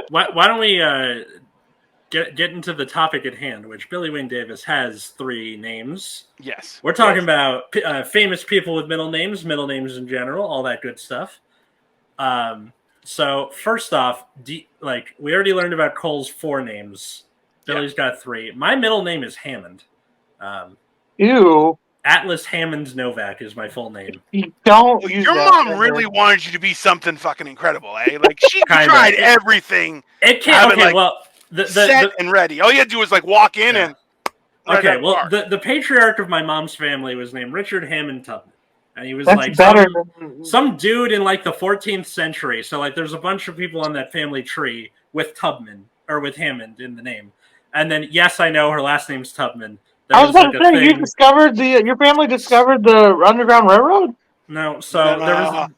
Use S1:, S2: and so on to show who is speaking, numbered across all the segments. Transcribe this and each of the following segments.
S1: why don't we get into the topic at hand, which Billy Wayne Davis has 3 names.
S2: Yes.
S1: We're talking about famous people with middle names in general, all that good stuff. So first off, we already learned about Cole's 4 names. Billy's got 3. My middle name is Hammond.
S3: Ew.
S1: Atlas Hammond Novak is my full name.
S3: You don't use
S2: Your
S3: that
S2: mom really wanted you to be something fucking incredible, eh? Like she tried everything.
S1: It can't. Okay,
S2: set and ready. All you had to do was walk in and.
S1: Okay, well, the patriarch of my mom's family was named Richard Hammond Tubman, and he was some dude in the 14th century. So there's a bunch of people on that family tree with Tubman or with Hammond in the name, and then yes, I know her last name's Tubman.
S3: I was going to say, your family discovered the Underground Railroad?
S1: No, so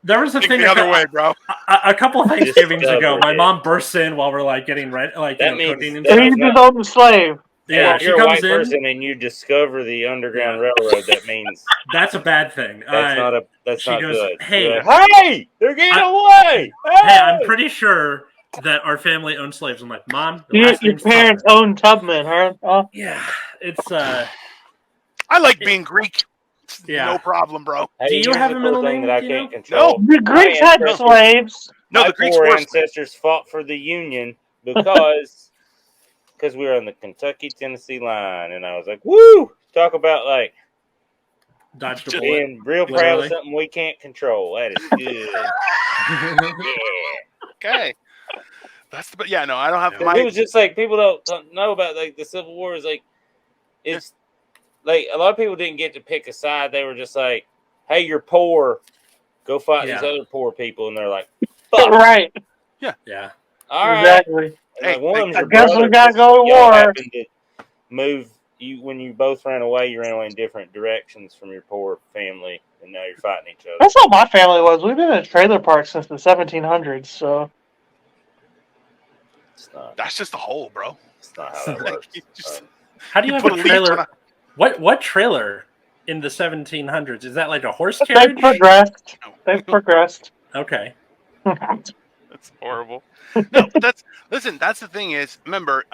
S1: there was a thing
S2: the other way, bro.
S1: A couple of Thanksgivings ago, my mom bursts in while we're getting ready, cooking and stuff.
S3: You just owned the slave.
S1: Yeah,
S4: if you're a white person and you discover the Underground Railroad, that means
S1: that's a bad thing.
S4: That's not good.
S1: Hey,
S4: they're getting away.
S1: Hey, I'm pretty sure that our family owned slaves. I'm like, Mom,
S3: your parents owned Tubman, huh?
S1: Yeah, it's.
S2: I like being Greek. No problem, bro.
S1: Do you have a middle name
S4: that I can't control?
S3: No, the Greeks had slaves.
S2: No,
S4: the Greeks ancestors fought for the Union because we were on the Kentucky-Tennessee line, and I was like, "Woo!" Talk about
S1: dodged a bullet.
S4: Being real proud of something we can't control. That is good.
S2: Yeah. Okay. I don't have.
S4: It was just people don't know about the Civil War. Is it's. A lot of people didn't get to pick a side. They were just like, "Hey, you're poor. Go fight these other poor people." And they're like, "Fuck."
S3: Right.
S1: Yeah.
S4: All right.
S3: Exactly.
S4: Hey,
S3: I guess we gotta go to war.
S4: Move you when you both ran away. You ran away in different directions from your poor family, and now you're fighting each other.
S3: That's how my family was. We've been in a trailer park since the 1700s. So
S2: that's just a hole, bro.
S4: It's not how that works.
S1: How do you have a trailer? What trailer in the 1700s? Is that a horse carriage?
S3: They've progressed.
S1: Okay.
S2: That's horrible. No, that's the thing is, remember,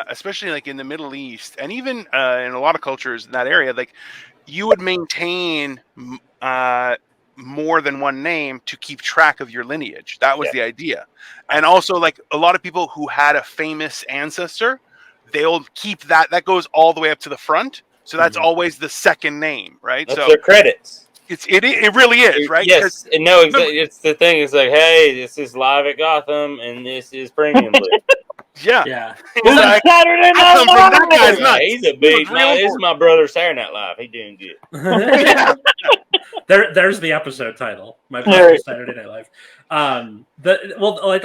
S2: especially in the Middle East and even in a lot of cultures in that area, you would maintain more than one name to keep track of your lineage. That was the idea. And also a lot of people who had a famous ancestor, they'll keep that goes all the way up to the front. So that's always the second name, right?
S4: That's their credits.
S2: It really is, right?
S4: Yes. No, it's the thing. It's hey, this is live at Gotham, and this is Premium Blue.
S1: Yeah.
S3: It's Saturday Night Live.
S2: That guy's nuts.
S4: He's a big. This is my brother Saturday Night Live. He's doing good.
S1: There's the episode title. My brother Saturday Night Live. A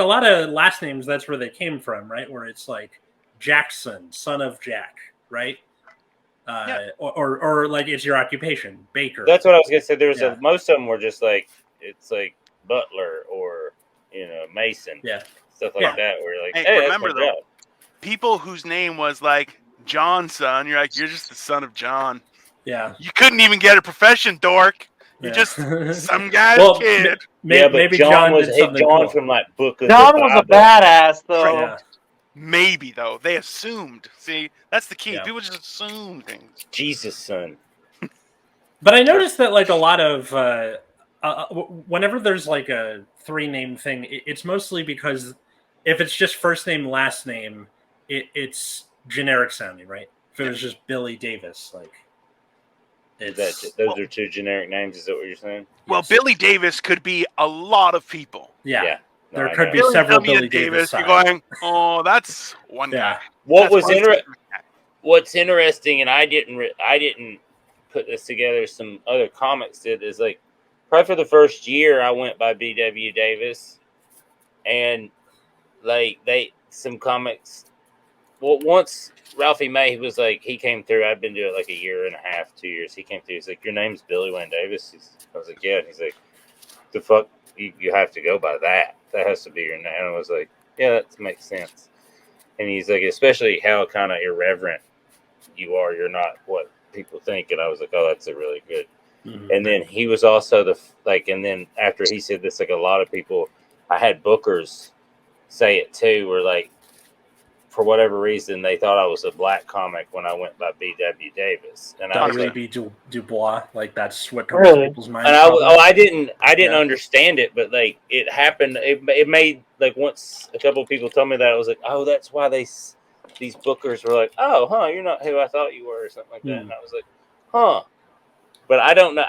S1: lot of last names. That's where they came from, right? Where it's Jackson, son of Jack, right? Or it's your occupation, baker.
S4: That's what I was gonna say. There's most of them were just it's butler or mason, stuff like that. Where you're hey,
S2: remember though, people whose name was Johnson, you're you're just the son of John.
S1: Yeah,
S2: you couldn't even get a profession, dork. You're just some guy's kid.
S1: Maybe John was
S4: John from Book of
S3: John was a badass though.
S1: Yeah.
S2: Maybe though they assumed. See, that's the key. People just assume things.
S4: Jesus, son.
S1: But I noticed that a lot of whenever there's a 3-name thing, it's mostly because if it's just first name last name, it's generic sounding, right? If it was just Billy Davis,
S4: those are 2 generic names. Is that what you're saying?
S2: Well, yes. Billy Davis could be a lot of people.
S1: Yeah. There could be several Billy Davis.
S2: You're going, oh, that's one guy.
S4: What's interesting, and I didn't put this together. Some other comics did is probably for the first year I went by B.W. Davis, and some comics. Well, once Ralphie May was he came through. I'd been doing it a year and a half, 2 years. He came through. He's your name's Billy Wayne Davis. I was yeah. And he's the fuck. You have to go by that. That has to be your name. And I was yeah, that makes sense. And he's especially how kind of irreverent you are. You're not what people think. And I was oh, that's a really good. Mm-hmm. And then he was also and then after he said this, a lot of people, I had bookers say it too, where like for whatever reason they thought I was a black comic when I went by B.W. Davis, and I was like,
S1: W.B. Du Bois, like that's what comes to people's minds.
S4: And I didn't understand it, but like it happened. It made like once a couple of people told me that, I was like, oh, that's why these bookers were like, oh, huh, you're not who I thought you were, or something like that. And I was like, huh. But I don't know.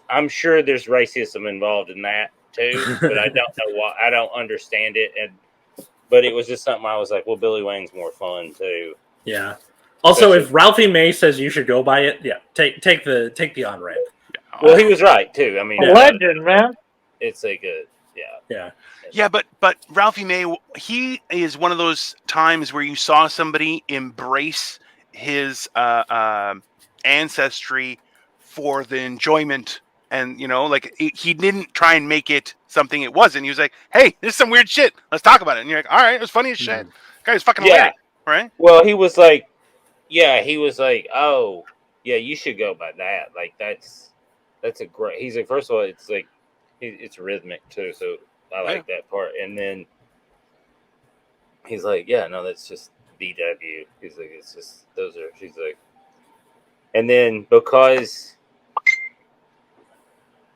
S4: I'm sure there's racism involved in that too, but I don't know why. I don't understand it, but it was just something I was like, well, Billy Wayne's more fun too.
S1: Yeah. Also, if Ralphie May says you should go by it, yeah, take the on ramp.
S4: Well, he was right too. I mean,
S3: legend, man.
S4: It's a good,
S2: yeah. But Ralphie May, he is one of those times where you saw somebody embrace his ancestry for the enjoyment, and like he didn't try and make it something it wasn't. He was like, "Hey, this is some weird shit. Let's talk about it." And you're like, "All right, it was funny as shit." Guy's fucking hilarious, right?
S4: Well, he was like, "Oh, yeah, you should go by that. Like that's a great." He's like, first of all, it's like it's rhythmic too, so I like that part. And then he's like, "Yeah, no, that's just BW." He's like, "It's just those are." She's like, and then because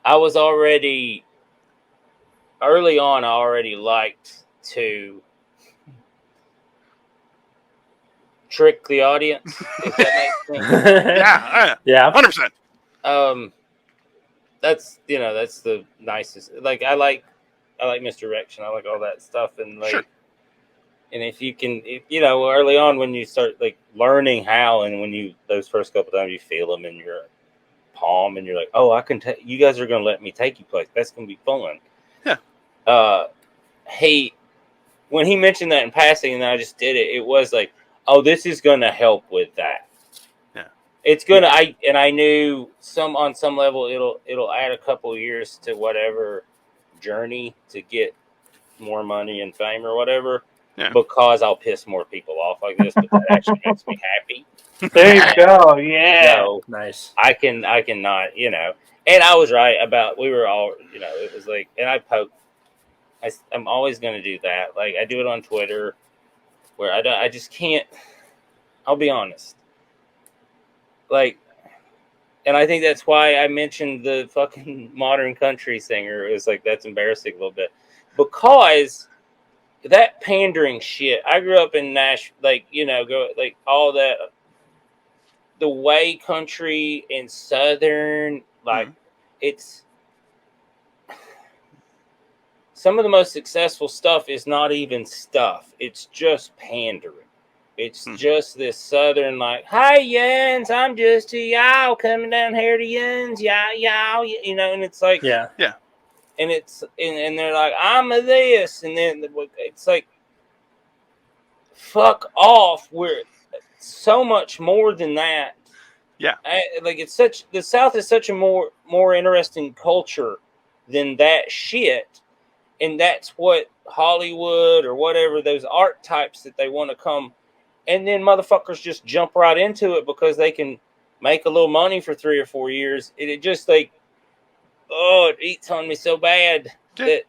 S4: I was already early on, I already liked to trick the audience, if that makes sense.
S2: Yeah, 100%.
S4: That's that's the nicest. Like I like misdirection. I like all that stuff, and like, and if you can, early on when you start like learning how, and when you those first couple times you feel them in your palm, and you're like, oh, I can take. You guys are gonna let me take you place. That's gonna be fun. Yeah. When he mentioned that in passing, and I just did it. It was like, oh, this is gonna help with that. Yeah. It's gonna. I knew on some level it'll add a couple years to whatever journey to get more money and fame or whatever. Yeah. Because I'll piss more people off like this, but that actually makes me happy.
S3: There you go. Yeah.
S4: So
S1: nice.
S4: I can not, and I was right about, we were all, it was like, and I poked, I'm always going to do that. Like I do it on Twitter where I just can't, I'll be honest. Like, and I think that's why I mentioned the fucking modern country singer. It was like, that's embarrassing a little bit because that pandering shit. I grew up in Nashville, like all that, the way country and Southern, like it's some of the most successful stuff is not even stuff. It's just pandering. It's just this Southern, like, hey, Yuns, I'm just a y'all coming down here to Yuns, y'all, and it's like,
S2: yeah.
S4: And it's, and they're like, I'm a this, and then it's like, fuck off. We're so much more than that.
S2: Yeah.
S4: The South is such a more interesting culture than that shit. And that's what Hollywood or whatever, those art types that they want to come, and then motherfuckers just jump right into it because they can make a little money for 3 or 4 years. It just like, it eats on me so bad that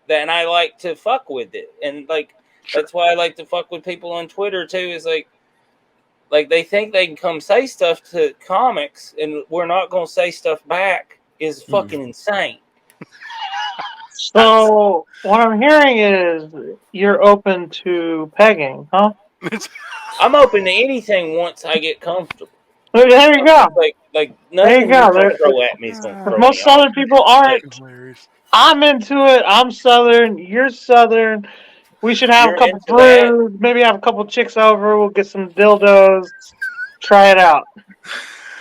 S4: and I like to fuck with it. And like, that's why I like to fuck with people on Twitter too, is like they think they can come say stuff to comics and we're not going to say stuff back is fucking insane.
S3: So what I'm hearing is you're open to pegging, huh?
S4: I'm open to anything once I get comfortable.
S3: There you go.
S4: Like nothing
S3: there you go.
S4: Throw at me is going to throw
S3: most Southern
S4: off.
S3: people aren't. I'm into it. I'm Southern. You're Southern. We should have a couple brews. Maybe have a couple chicks over. We'll get some dildos. Try it out.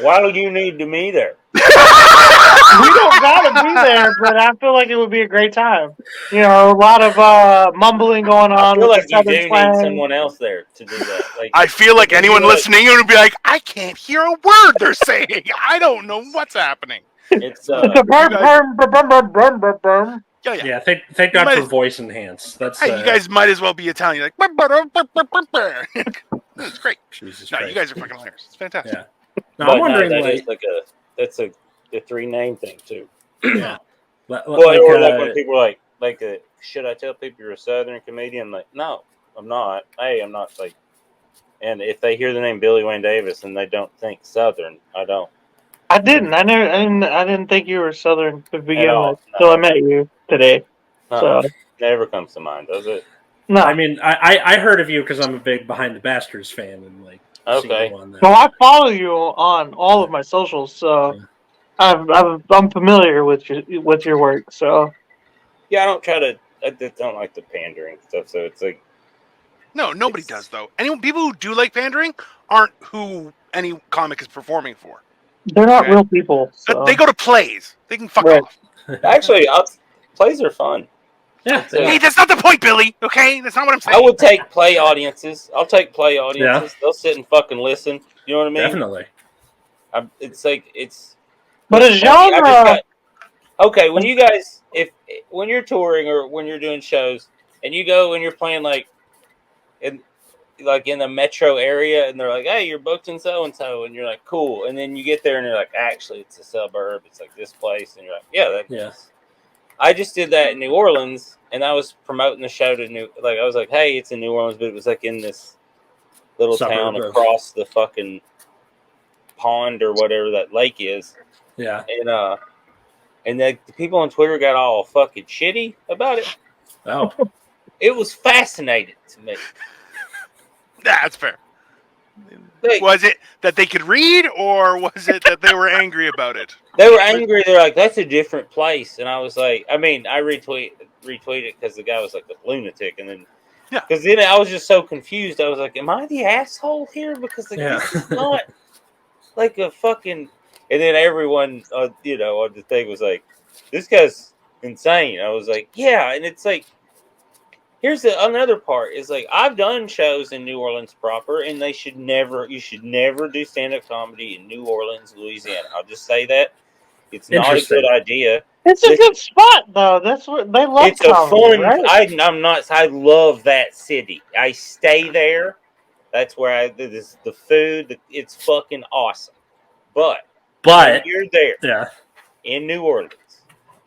S4: Why do you need to meet her?
S3: We don't gotta be there, but I feel like it would be a great time. A lot of mumbling going on.
S4: I feel like you do
S3: need
S4: someone else there to do that. Like,
S2: I feel like anyone listening would be like, I can't hear a word they're saying. I don't know what's happening.
S4: It's
S1: Yeah, thank God for voice enhance. That's
S2: you guys might as well be Italian. Like, it's great.
S1: Jesus
S2: Christ. You guys are fucking hilarious. It's fantastic.
S1: Yeah. No, I'm wondering,
S4: that's a 3-name thing too.
S1: Yeah.
S4: Or like when people are like, like a, should I tell people you're a Southern comedian? I'm like, no, I'm not. Hey, I'm not like. And if they hear the name Billy Wayne Davis and they don't think Southern, I don't.
S3: I didn't. I didn't think you were Southern to begin with.
S4: No.
S3: So I met you today. So
S4: never comes to mind, does it?
S3: no.
S1: I mean, I heard of you because I'm a big Behind the Bastards fan, and like,
S4: Okay.
S1: you on that.
S3: Well, I follow you on all of my socials, so I'm familiar with your work. So
S4: yeah, I don't try to. I don't like the pandering stuff. So it's like,
S2: no, nobody does though. People who do like pandering aren't who any comic is performing for.
S3: They're not real people. So.
S2: They go to plays. They can fuck off.
S4: Actually, plays are fun.
S1: Yeah.
S2: Hey, that's not the point, Billy. Okay, that's not what I'm saying.
S4: I would take play audiences. I'll take play audiences. Yeah. They'll sit and fucking listen. You know what I mean?
S1: Definitely.
S4: It's like it's.
S3: But a genre.
S4: Okay, when you guys, when you're touring or when you're doing shows, and you go and you're playing like in the metro area, and they're like, "Hey, you're booked in so and so," and you're like, "Cool," and then you get there and you're like, "Actually, it's a suburb. It's like this place," and you're like, "Yeah." I just did that in New Orleans, and I was promoting the show to I was like, "Hey, it's in New Orleans," but it was like in this little town across the fucking pond or whatever that lake is.
S1: Yeah.
S4: And the people on Twitter got all fucking shitty about it.
S1: Oh.
S4: It was fascinating to me.
S2: That's fair. Was it that they could read, or was it that they were angry about it?
S4: They were angry. They're like, "That's a different place," and I was like, I retweeted because the guy was like a lunatic, and then because then I was just so confused. I was like, "Am I the asshole here?" Because this is not like a fucking. And then everyone, on the thing was like, "This guy's insane." I was like, "Yeah," and it's like. Here's another part is like I've done shows in New Orleans proper, and you should never do stand-up comedy in New Orleans, Louisiana. I'll just say that it's not a good idea.
S3: It's a good spot though. That's what they love.
S4: It's comedy, a fun. Right? I love that city. I stay there. That's where the food. It's fucking awesome. But when you're there, in New Orleans.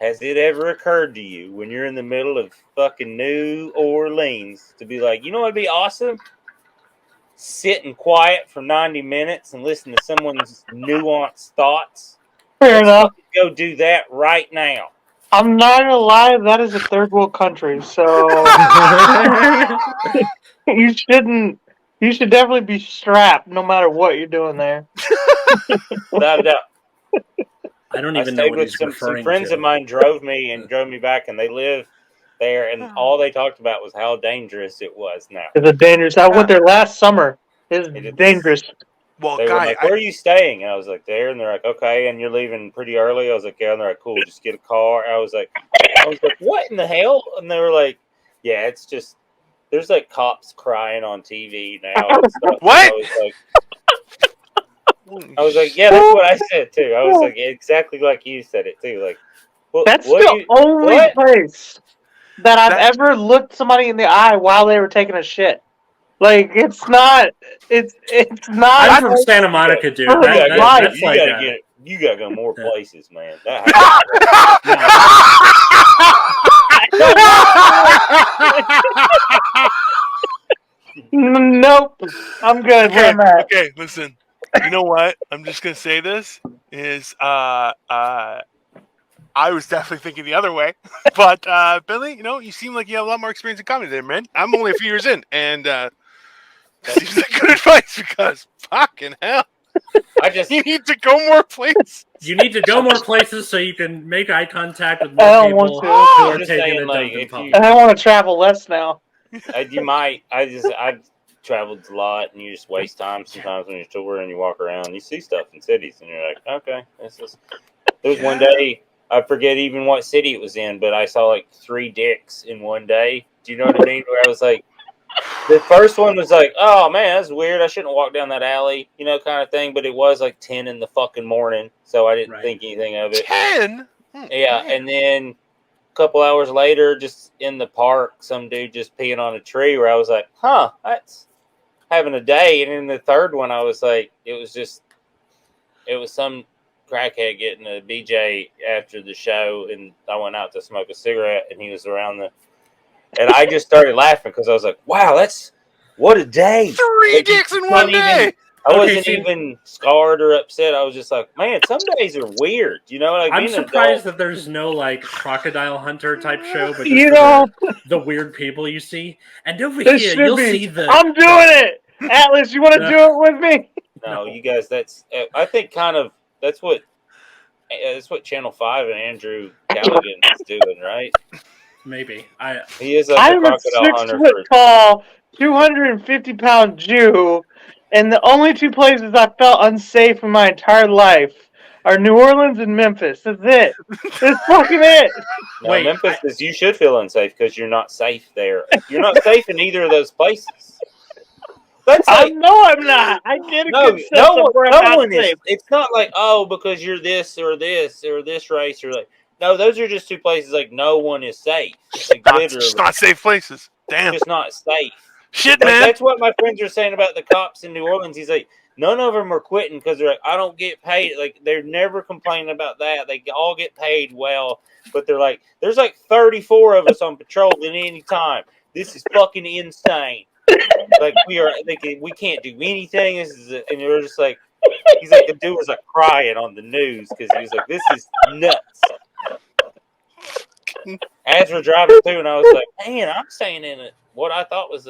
S4: Has it ever occurred to you when you're in the middle of fucking New Orleans to be like, you know what'd be awesome? Sitting quiet for 90 minutes and listen to someone's nuanced thoughts.
S3: Fair enough.
S4: Go do that right now.
S3: I'm not gonna lie, that is a third world country, so you should definitely be strapped no matter what you're doing there.
S4: Without a doubt.
S1: I don't even know what he's referring to.
S4: Some friends of mine drove me back, and they live there, and all they talked about was how dangerous it was now.
S3: It's dangerous. I went there last summer. It's dangerous.
S2: Well,
S4: they were like, where are you staying? And I was like, there. And they're like, okay. And you're leaving pretty early? I was like, yeah. And they're like, cool. Just get a car. I was like, what in the hell? And they were like, yeah, it's just, there's like cops crying on TV now. And stuff.
S2: What?
S4: I was like, yeah, that's what I said too. I was like, exactly like you said it too. Like,
S3: that's the only place that I've ever looked somebody in the eye while they were taking a shit. Like, it's not.
S1: I'm from Santa Monica, dude.
S4: You gotta go more places, man.
S3: Nope, I'm good.
S2: Okay, listen. You know what? I'm just gonna say this is I was definitely thinking the other way, but Billy, you seem like you have a lot more experience in comedy there, man. I'm only a few years in, and that seems like good advice because fucking hell, you need to go more places.
S1: You need to go more places so you can make eye contact with more people who are taking a dump in public.
S3: I want to travel less now.
S4: I've traveled a lot, and you just waste time sometimes when you're touring and you walk around and you see stuff in cities, and you're like, okay, there's one day. I forget even what city it was in, but I saw like 3 dicks in one day. Do you know what I mean? Where I was like, the first one was like, oh man, that's weird. I shouldn't walk down that alley, kind of thing. But it was like 10 in the fucking morning, so I didn't think anything of it.
S2: 10?
S4: Yeah, and then a couple hours later, just in the park, some dude just peeing on a tree where I was like, huh, that's having a day. And in the third one, I was like, it was some crackhead getting a BJ after the show, and I went out to smoke a cigarette, and he was around and I just started laughing because I was like, "Wow, what a day!
S2: 3 dicks in one day."
S4: I wasn't even scarred or upset. I was just like, "Man, some days are weird." You know, like
S1: I'm surprised that there's no like crocodile hunter type show, but just the weird people you see. And over here, you'll see the.
S3: I'm doing it, Atlas. You want to do it with me?
S4: No, you guys. I think that's what Channel 5 and Andrew Callaghan is doing, right?
S1: Maybe
S4: he is. Like
S3: I'm a 6-foot tall, 250-pound Jew, and the only two places I felt unsafe in my entire life are New Orleans and Memphis. That's it. That's fucking it.
S4: No, wait, Memphis is. You should feel unsafe because you're not safe there. You're not safe in either of those places. That's like,
S3: I'm not. I get a good sense of where I'm not safe.
S4: It's not like, because you're this or this race. Or like, no, those are just two places like no one is safe. Like,
S2: just not safe places. Damn.
S4: Just not safe.
S2: Shit,
S4: like,
S2: man.
S4: That's what my friends are saying about the cops in New Orleans. He's like, none of them are quitting because they're like, I don't get paid. Like, they're never complaining about that. They all get paid well. But they're like, there's like 34 of us on patrol at any time. This is fucking insane. Like, we can't do anything. And you're just like, he's like, the dude was like crying on the news because he was like, this is nuts. As we're driving through, and I was like, man, I'm staying in what I thought was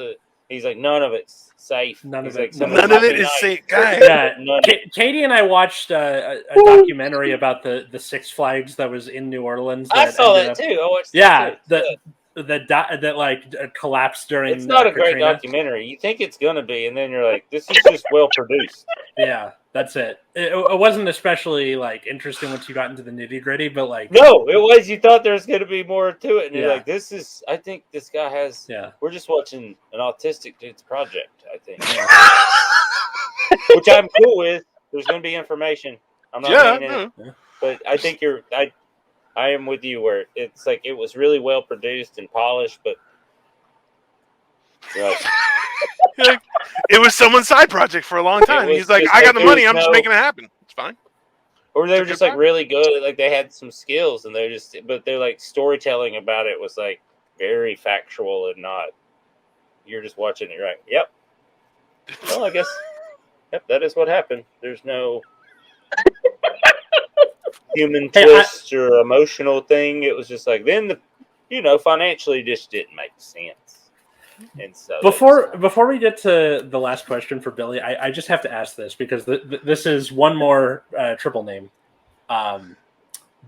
S4: he's like, none of it's safe.
S1: None of
S2: it is safe, guys.
S1: Yeah, Katie and I watched a documentary about the Six Flags that was in New Orleans.
S4: I saw that too. I watched that too.
S1: That like collapsed during.
S4: It's not a
S1: Katrina.
S4: great documentary. You think it's gonna be, and then you're like, this is just well produced.
S1: Yeah, that's it. It wasn't especially like interesting once you got into the nitty gritty, but like
S4: no, it was. You thought there was gonna be more to it, and you're like, this is. I think this guy has.
S1: Yeah,
S4: we're just watching an autistic dude's project. I think, which I'm cool with. There's gonna be information. I'm not it, but I think I am with you where it's like it was really well produced and polished, but
S2: like, it was someone's side project for a long time. He's like, I got the money, I'm just making it happen. It's fine.
S4: Or they were just like really good, like they had some skills, and but they're like storytelling about it was like very factual and not. You're just watching it, right? Yep. Well, I guess. Yep, that is what happened. There's no human twist or emotional thing. It was just like then financially just didn't make sense. And so
S1: before we get to the last question for Billy, I just have to ask this because this is one more triple name.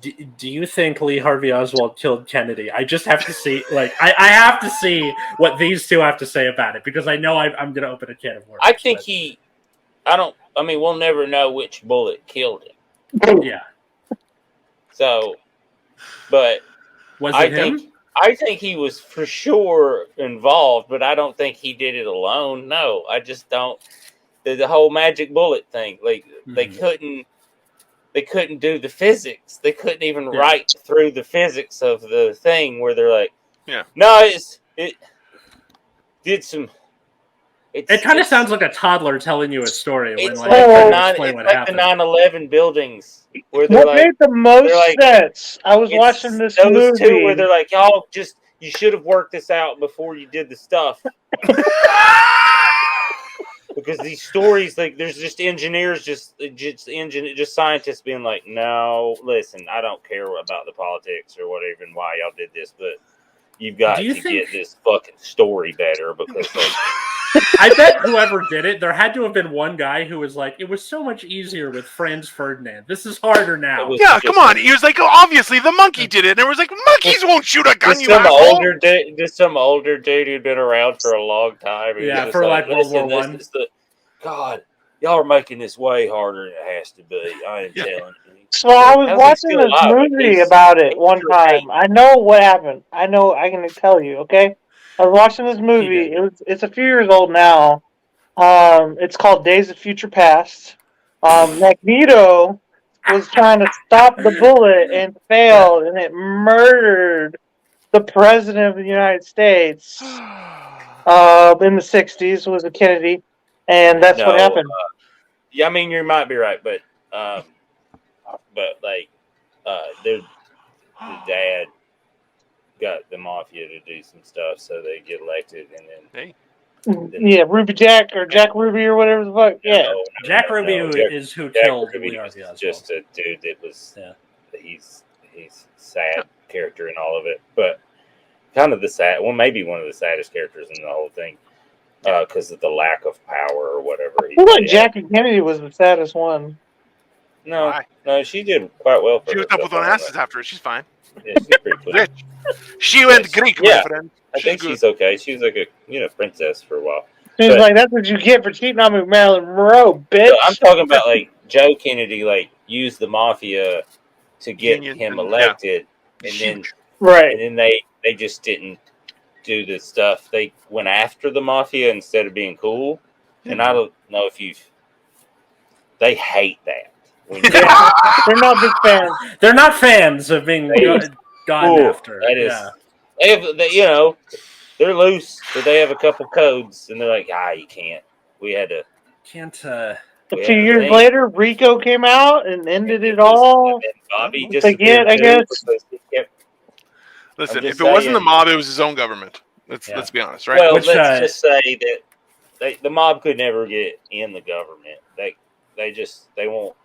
S1: Do you think Lee Harvey Oswald killed Kennedy? I just have to see, like, I have to see what these two have to say about it because I know I'm going to open a can of worms.
S4: I think we'll never know which bullet killed him.
S1: Yeah.
S4: So, but
S1: was it him?
S4: I think he was for sure involved, but I don't think he did it alone. No, I just don't. The whole magic bullet thing, like they couldn't do the physics. They couldn't even write through the physics of the thing where they're like, no, it did some.
S1: It kind of sounds like a toddler telling you a story.
S4: It's
S1: when,
S4: like the 9/11 buildings where they're
S3: what made the most sense? I was watching this movie
S4: two where they're like, y'all you should have worked this out before you did the stuff. Because these stories, like, there's just engineers, just scientists being like, no, listen, I don't care about the politics or whatever and why y'all did this, but you've got to get this fucking story better because, like,
S1: I bet whoever did it, there had to have been one guy who was like, it was so much easier with Franz Ferdinand. This is harder now.
S2: Yeah, come on. He was like, obviously the monkey did it. And it was like, monkeys won't shoot a gun, you asshole.
S4: Just some older dude who'd been around for a long time.
S1: Yeah, for like World War I.
S4: God, y'all are making this way harder than it has to be. I am telling you.
S3: So I was watching this movie about it one time. I know what happened. I can tell you, okay? I was watching this movie. It's a few years old now. It's called Days of Future Past. Magneto was trying to stop the bullet and failed, and it murdered the president of the United States in the 60s. Was a Kennedy, and that's what happened.
S4: Yeah, I mean, you might be right, but but like, the dad got the mafia to do some stuff, so they get elected, and
S3: then Ruby Jack or Jack Ruby or whatever the fuck.
S1: Jack Ruby is who killed Lee Harvey Oswald.
S4: Just a dude that was. Yeah. He's sad character in all of it, but kind of maybe one of the saddest characters in the whole thing, because of the lack of power or whatever.
S3: I feel like Jackie Kennedy was the saddest one.
S4: No, she did quite well.
S2: She was up with Onassis after it. She's fine.
S4: Yeah, she's pretty cool.
S2: Rich. She went Greek, my friend.
S4: I think she's okay. She was like a princess for a while.
S3: She's like, that's what you get for cheating on me, Marilyn Monroe, bitch.
S4: So I'm talking about like Joe Kennedy, like used the mafia to get him elected, and then they just didn't do the stuff. They went after the mafia instead of being cool, and I don't know if they hate that.
S3: They're not big fans.
S1: They're not fans of being gone after.
S4: That is, they're loose, but they have a couple codes, and they're like, you can't. We had to.
S1: Can't.
S3: A few years later, Rico came out and ended it all.
S4: Bobby
S3: again, I guess.
S2: Listen, if it wasn't the mob, it was his own government. Let's be honest, right?
S4: Well, let's just say that the mob could never get in the government. They won't.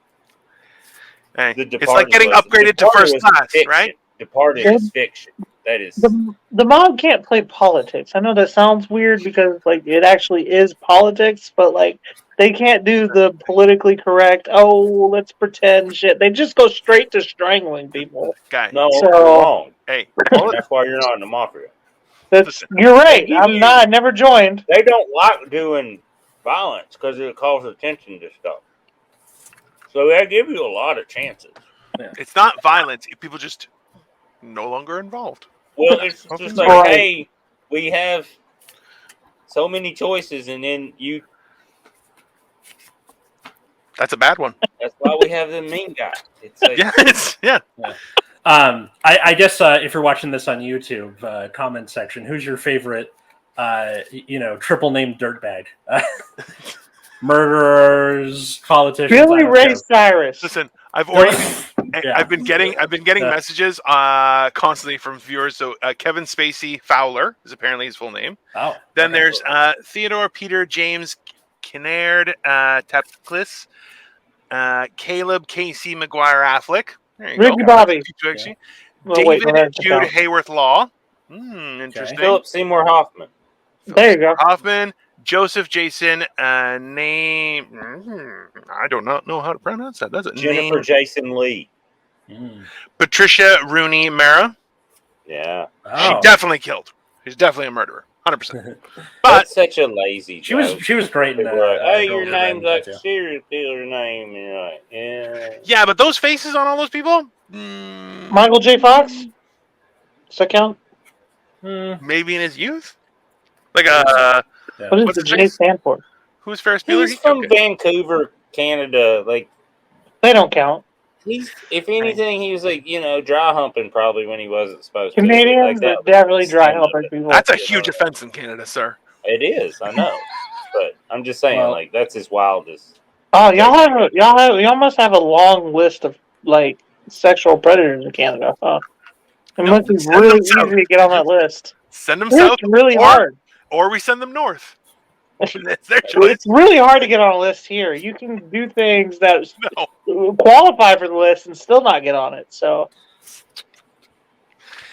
S2: Hey, it's like getting upgraded to first class, right?
S4: Departed is fiction. That is
S3: the mob can't play politics. I know that sounds weird because like it actually is politics, but like they can't do the politically correct. Oh, let's pretend shit. They just go straight to strangling people.
S2: Okay.
S4: No, you're wrong.
S2: Hey,
S4: that's why you're not in the mafia.
S3: You're right. I'm not. I never joined.
S4: They don't like doing violence because it calls attention to stuff. So they give you a lot of chances.
S2: Yeah. It's not violence. People just no longer involved.
S4: Well, it's just like, hey, we have so many choices, and then you.
S2: That's a bad one.
S4: That's why we have the mean guy. It's like,
S2: yeah.
S1: I guess if you're watching this on YouTube, comment section, who's your favorite, triple name dirtbag? Murderers, politicians.
S3: Billy Ray Cyrus.
S2: Listen, I've been getting messages constantly from viewers. So Kevin Spacey Fowler is apparently his full name.
S1: Oh.
S2: Then there's Theodore Peter James Kinnaird Tapclis, Caleb Casey McGuire Affleck. There you
S3: Ricky
S2: go.
S3: Bobby.
S2: Yeah. David Jude Hayworth Law. Interesting.
S4: Philip Seymour Hoffman.
S3: There you go.
S2: Hoffman. Joseph Jason, name. I do not know how to pronounce that. That's it.
S4: Jennifer Jason Lee.
S2: Patricia Rooney Mara.
S4: Yeah.
S2: She definitely killed. She's definitely a murderer. 100%. But
S4: that's such a lazy joke.
S1: She was great in that.
S4: Hey, your name's like a serial killer name. And you're like, yeah.
S2: Yeah, but those faces on all those people.
S3: Michael J. Fox. Does that count?
S2: Maybe in his youth. Like
S3: what does the J stand for?
S2: Who's Ferris Bueller?
S4: He's from Vancouver, Canada. Like
S3: they don't count.
S4: If anything, he was like dry humping probably when he wasn't supposed to.
S3: Canadians are definitely dry humping people.
S2: That's a huge offense in Canada, sir.
S4: It is, I know, but I'm just saying, that's his wildest.
S3: Oh, y'all must have a long list of like sexual predators in Canada. Huh? It must be really easy to get on that list.
S2: Send them south.
S3: It's really hard.
S2: Or we send them north.
S3: It's really hard to get on a list here. You can do things that qualify for the list and still not get on it. So,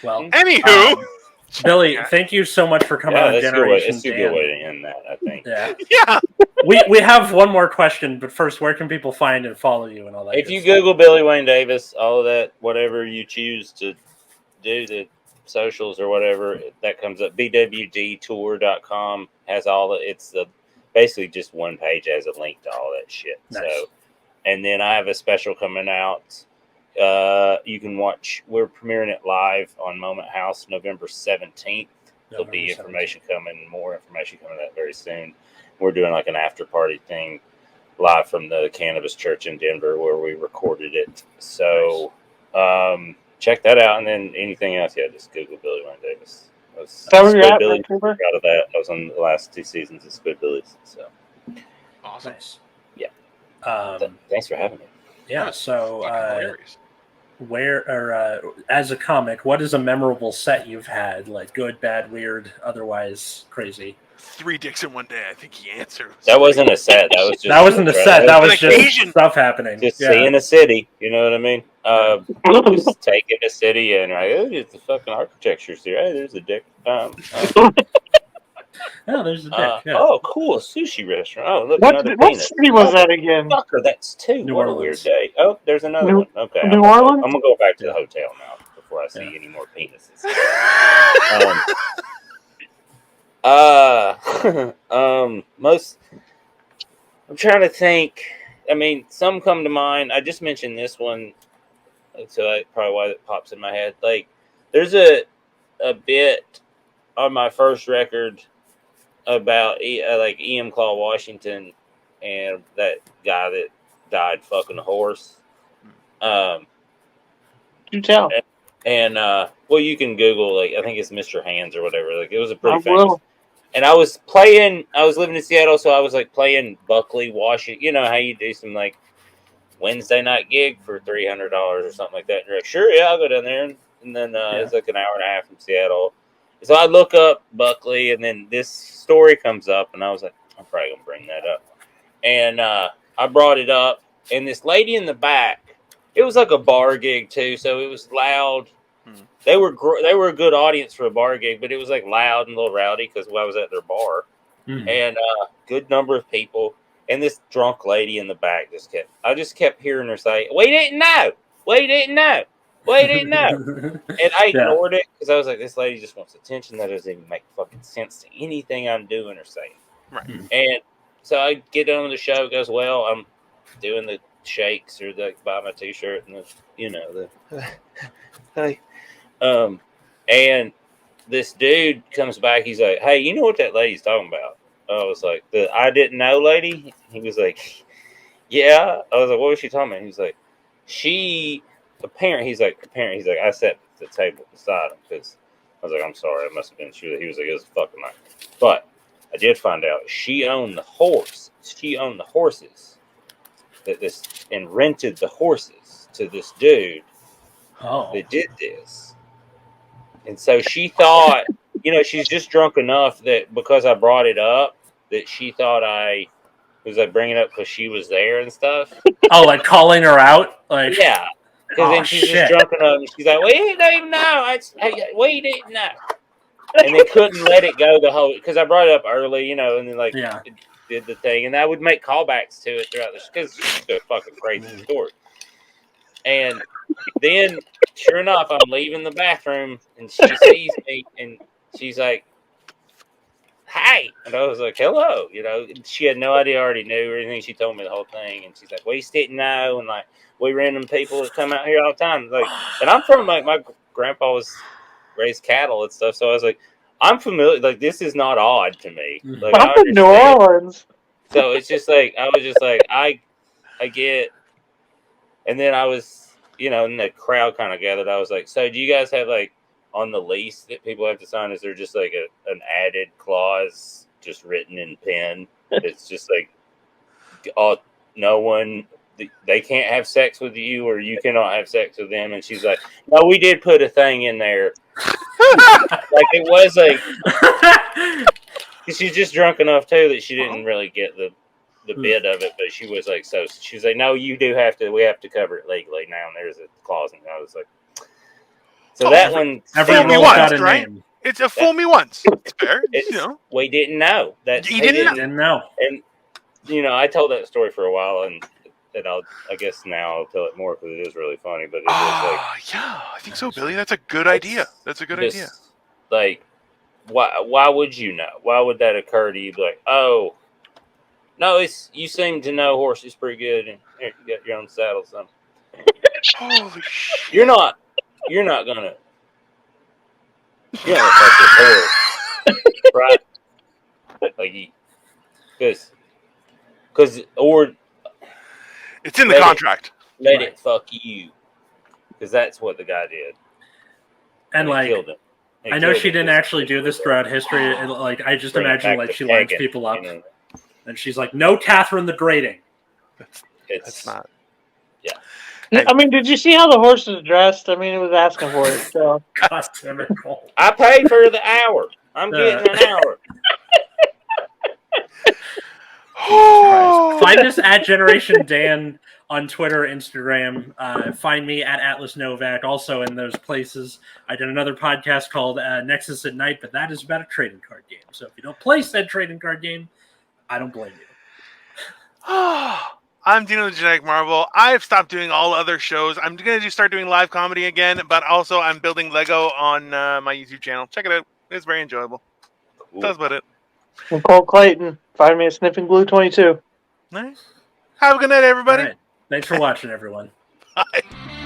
S2: anywho,
S1: Billy, thank you so much for coming on Generation Dan.
S4: It's a good way to end that, I think.
S2: Yeah.
S4: We
S1: have one more question, but first, where can people find and follow you and all that?
S4: If you Google Billy Wayne Davis, all of that, whatever you choose to do, the socials or whatever, that comes up. bwdtour.com has all it's basically just one page has a link to all that shit. Nice. So, and then I have a special coming out. You can watch. We're premiering it live on Moment House November 17th. There'll be more information coming out very soon. We're doing like an after party thing live from the Cannabis Church in Denver where we recorded it. So, check that out, and then anything else, just Google Billy Wayne Davis.
S3: Squidbillies.
S4: Out of that, I was on the last 2 seasons of Squidbillies. So
S2: awesome.
S1: Nice.
S4: Yeah. Thanks for having me.
S1: Yeah. So, as a comic, what is a memorable set you've had? Like good, bad, weird, otherwise crazy?
S2: 3 dicks in one day. I think he answered.
S4: That wasn't a set. That was just.
S1: That wasn't a set. That was just
S2: Asian
S1: stuff happening.
S4: Just seeing a city. You know what I mean? Just taking a city and like, oh, it's the fucking architecture's here. Hey, there's a dick.
S1: Oh, there's a dick. Yeah.
S4: Oh, cool, a sushi restaurant. Oh, look,
S3: What
S4: penis.
S3: city was that again?
S4: Fucker, that's 2.
S1: New
S4: what
S1: Orleans.
S4: A weird day. Oh, there's another one. Okay,
S3: New Orleans?
S4: I'm gonna go back to the hotel now before I see any more penises. Most. I'm trying to think. I mean, some come to mind. I just mentioned this one, so that's probably why it pops in my head. Like, there's a bit on my first record about like E.M. Claw Washington and that guy that died fucking a horse.
S3: You tell.
S4: And well, you can Google, like, I think it's Mr. Hands or whatever. Like, it was a pretty famous. And I was living in Seattle, so I was like playing Buckley, Washington. You know how you do some like Wednesday night gig for $300 or something like that. And you're like, sure, yeah, I'll go down there. And then it's like an hour and a half from Seattle. So I look up Buckley, and then this story comes up, and I was like, I'm probably gonna bring that up. And I brought it up, and this lady in the back, it was like a bar gig too, so it was loud. They were a good audience for a bar gig, but it was like loud and a little rowdy because I was at their bar, and good number of people. And this drunk lady in the back I just kept hearing her say, "We didn't know, we didn't know, we didn't know," and I ignored it because I was like, "This lady just wants attention. That doesn't even make fucking sense to anything I'm doing or saying."
S2: Right.
S4: And so I get done with the show, it goes well. I'm doing the shakes or buy my T-shirt and the hey. And this dude comes back. He's like, "Hey, you know what that lady's talking about?" I was like, "The I didn't know lady." He was like, "Yeah." I was like, "What was she talking about?" He was like, He's like, I sat at the table beside him because I was like, "I'm sorry, it must have been true." He was like, "It was a fucking night," but I did find out she owned the horse. She owned the horses and rented the horses to this dude that did this. And so she thought, she's just drunk enough that because I brought it up, that she thought I was like bringing it up because she was there and stuff.
S1: Oh, like calling her out? Like,
S4: yeah. Because then she's just drunk enough and she's like, "We didn't even know. We didn't know." And they couldn't let it go the whole, because I brought it up early, and then did the thing. And I would make callbacks to it throughout this because it's a fucking crazy story. And then, sure enough, I'm leaving the bathroom, and she sees me, and she's like, "Hi," and I was like, "Hello," She had no idea I already knew or anything. She told me the whole thing, and she's like, "We just didn't know," and like, we random people that come out here all the time, like, and I'm from like my grandpa was raised cattle and stuff, so I was like, I'm familiar. Like, this is not odd to me. Like,
S3: I'm from New Orleans,
S4: so it's just like I was just like I get. And then I was, and the crowd kind of gathered. I was like, "So do you guys have, like, on the lease that people have to sign, is there just, like, an added clause just written in pen? It's just, like, no one, they can't have sex with you or you cannot have sex with them?" And she's like, "No, we did put a thing in there." Like, it was, like, she's just drunk enough, too, that she didn't really get the bit of it, but she was like, she was like, "No, you do have to. We have to cover it legally now." And there's a clause, and I was like, "So that one,
S2: fool me once, right? It's a fool me once. It's fair,
S4: We didn't know that.
S2: You didn't know.
S4: And I told that story for a while, and I guess now I'll tell it more because it is really funny. But it was like,
S2: yeah, I think so, Billy. That's a good idea. That's a good idea.
S4: Like, why would you know? Why would that occur to you? Like, oh. No, you seem to know horses pretty good, and here, you got your own saddle, son.
S2: Holy shit!
S4: You're not gonna fuck this horse, right? Like, because or
S2: it's in the contract.
S4: Let it fuck you, because that's what the guy did,
S1: and like, killed him. I know she didn't actually do this throughout history. Like, I just imagine like she lines people up. And she's like, "No, Catherine the Grating."
S2: It's not.
S4: Yeah.
S3: I mean, did you see how the horse was dressed? I mean, it was asking for it. So
S4: I paid for the hour. I'm getting an hour.
S1: Jesus Christ. Find us at Generation Dan on Twitter, Instagram. Find me at Atlas Novak, also in those places. I did another podcast called Nexus at Night, but that is about a trading card game. So if you don't play said trading card game, I don't blame you.
S2: I'm Dino the Genetic Marvel. I've stopped doing all other shows. I'm going to start doing live comedy again, but also I'm building Lego on my YouTube channel. Check it out. It's very enjoyable. Cool. That's about it.
S3: Nicole Clayton. Find me at Sniffing Glue 22.
S2: Nice. Have a good night, everybody.
S1: All right. Thanks for watching, everyone.
S2: Bye.